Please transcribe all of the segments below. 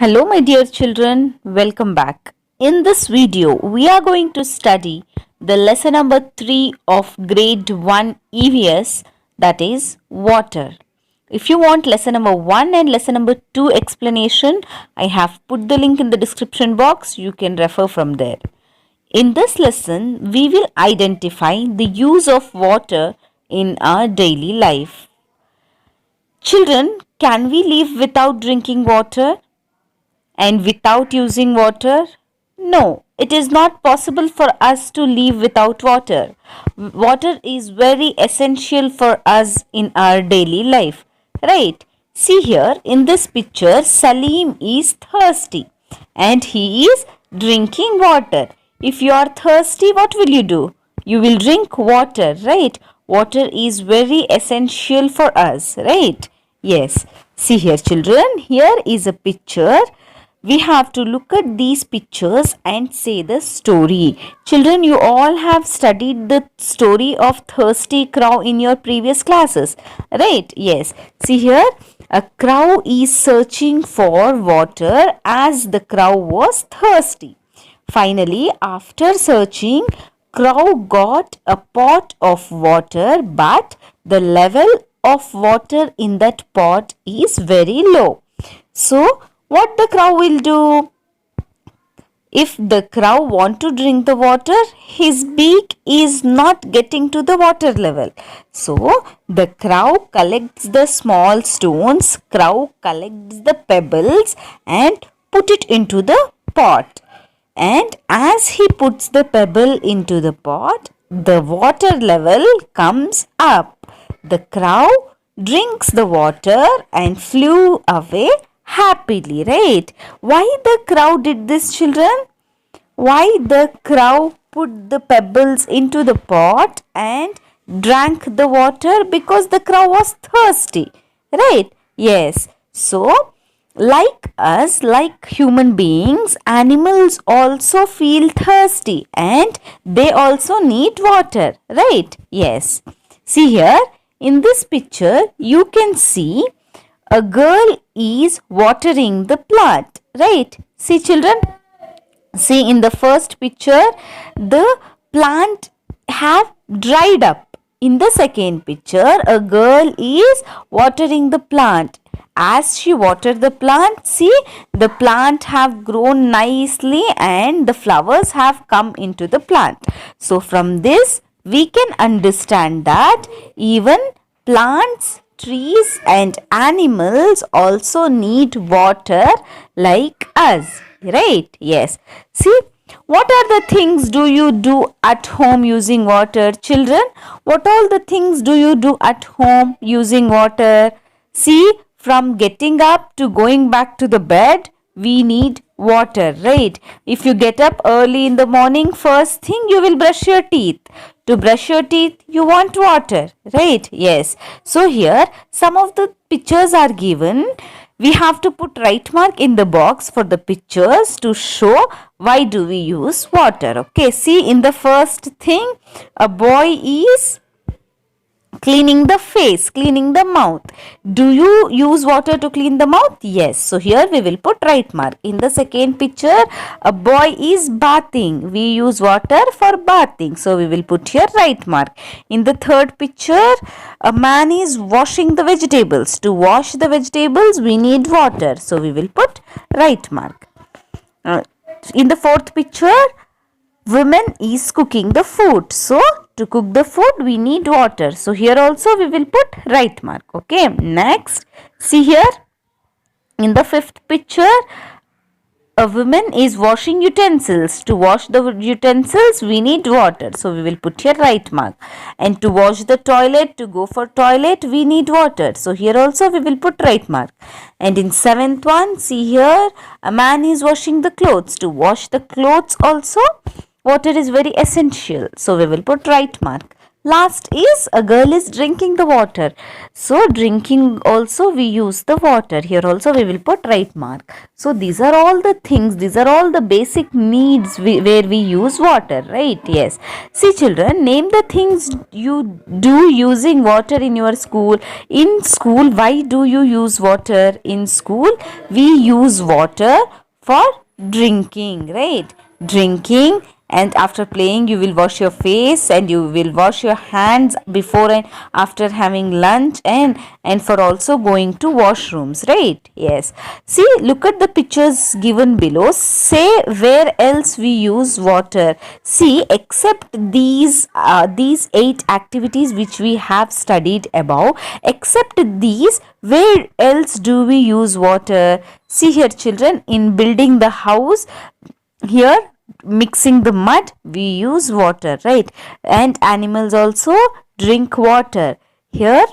Hello my dear children, welcome back. In this video, we are going to study the lesson number 3 of grade 1 EVS, that is water. If you want lesson number 1 and lesson number 2 explanation, I have put the link in the description box. You can refer from there. In this lesson, we will identify the use of water in our daily life. Children, can we live without drinking water? And without using water? No, it is not possible for us to live without water. Water is very essential for us in our daily life, right? See here in this picture, Salim is thirsty and he is drinking water. If you are thirsty, what will you do? You will drink water, right? Water is very essential for us, right? Yes. See here, children, here is a picture. We have to look at these pictures and say the story. Children, you all have studied the story of thirsty crow in your previous classes, right? Yes. See here, a crow is searching for water as the crow was thirsty. Finally, after searching, crow got a pot of water, but the level of water in that pot is very low. So, what the crow will do? If the crow want to drink the water, his beak is not getting to the water level. So, the crow collects the small stones, crow collects the pebbles and put it into the pot. And as he puts the pebble into the pot, the water level comes up. The crow drinks the water and flew away happily, right? Why the crow did this, children? Why the crow put the pebbles into the pot and drank the water? Because the crow was thirsty, right? Yes. So, like us, like human beings, animals also feel thirsty and they also need water, right? Yes. See here, in this picture, you can see a girl is watering the plant, right? See children, see in the first picture, the plant have dried up. In the second picture, a girl is watering the plant. As she watered the plant, see the plant have grown nicely and the flowers have come into the plant. So from this, we can understand that even plants, trees and animals also need water like us, right? Yes. See, what are the things do you do at home using water, children? What all the things do you do at home using water? See, from getting up to going back to the bed, we need water, right? If you get up early in the morning, first thing you will brush your teeth. To brush your teeth, you want water, right? Yes. So here, some of the pictures are given. We have to put right mark in the box for the pictures to show why do we use water. Okay, see in the first thing, a boy is cleaning the face, cleaning the mouth. Do you use water to clean the mouth? Yes. So here we will put right mark. In the second picture, a boy is bathing. We use water for bathing. So we will put here right mark. In the third picture, a man is washing the vegetables. To wash the vegetables, we need water. So we will put right mark. In the fourth picture, woman is cooking the food. So to cook the food, we need water. So here also we will put right mark. Okay. Next, see here in the fifth picture, a woman is washing utensils. To wash the utensils, we need water. So we will put here right mark. And to wash the toilet, to go for toilet, we need water. So here also we will put right mark. And in seventh one, see here, a man is washing the clothes. To wash the clothes also, water is very essential. So we will put right mark. Last is a girl is drinking the water. So drinking also we use the water. Here also we will put right mark. So these are all the things, these are all the basic needs where we use water, right? Yes. See children, name the things you do using water in your school. In school, why do you use water? In school, we use water for drinking, right? Drinking, and after playing you will wash your face and you will wash your hands before and after having lunch, and for also going to washrooms, right? Yes. See, look at the pictures given below. Say where else we use water. See, except these 8 activities which we have studied above, except these, where else do we use water? See here children, in building the house, here mixing the mud we use water, right? And animals also drink water. Here,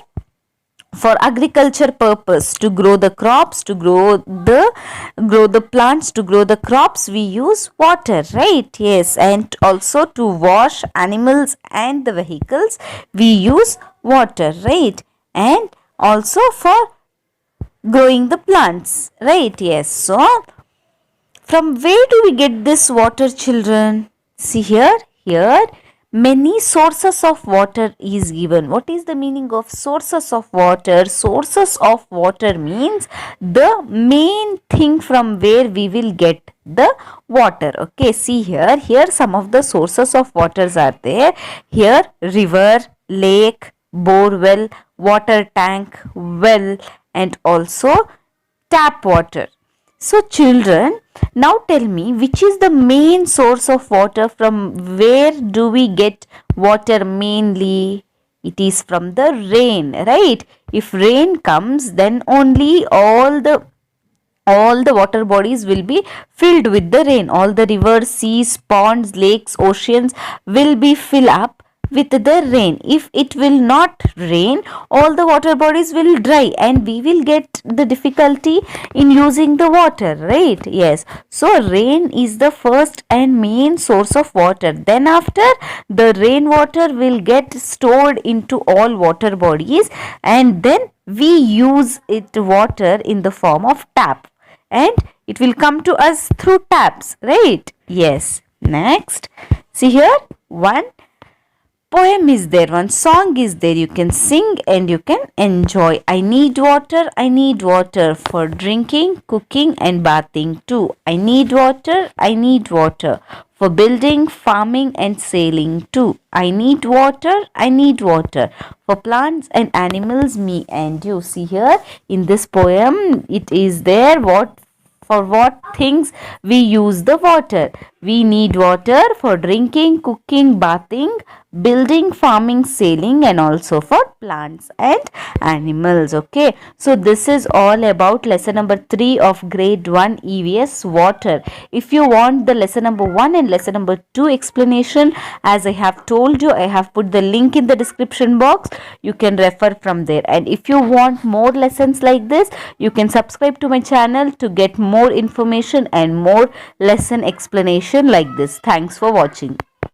for agriculture purpose, to grow the crops, to grow the plants, to grow the crops, we use water, right? Yes. And also to wash animals and the vehicles, we use water, right? And also for growing the plants, right? Yes. So from where do we get this water, children? See here many sources of water is given. What is the meaning of sources of water? Sources of water means the main thing from where we will get the water. Okay, see here some of the sources of waters are there. Here, river, lake, bore well, water tank, well, and also tap water. So children, now tell me, which is the main source of water? From where do we get water mainly? It is from the rain, right? If rain comes, then only all the water bodies will be filled with the rain. All the rivers, seas, ponds, lakes, oceans will be filled up with the rain. If it will not rain, all the water bodies will dry and we will get the difficulty in using the water, right? Yes. So rain is the first and main source of water. Then after, the rainwater will get stored into all water bodies, and then we use it water in the form of tap, and it will come to us through taps, right? Yes. Next, see here, one poem is there, one song is there. You can sing and you can enjoy. I need water for drinking, cooking, and bathing too. I need water for building, farming, and sailing too. I need water for plants and animals, me and you. See here in this poem, it is there for what things we use the water. We need water for drinking, cooking, bathing, building, farming, sailing, and also for plants and animals. Okay, so this is all about lesson number 3 of grade 1 EVS, water. If you want the lesson number 1 and lesson number 2 explanation, as I have told you, I have put the link in the description box. You can refer from there. And if you want more lessons like this, you can subscribe to my channel to get more information and more lesson explanation like this. Thanks for watching.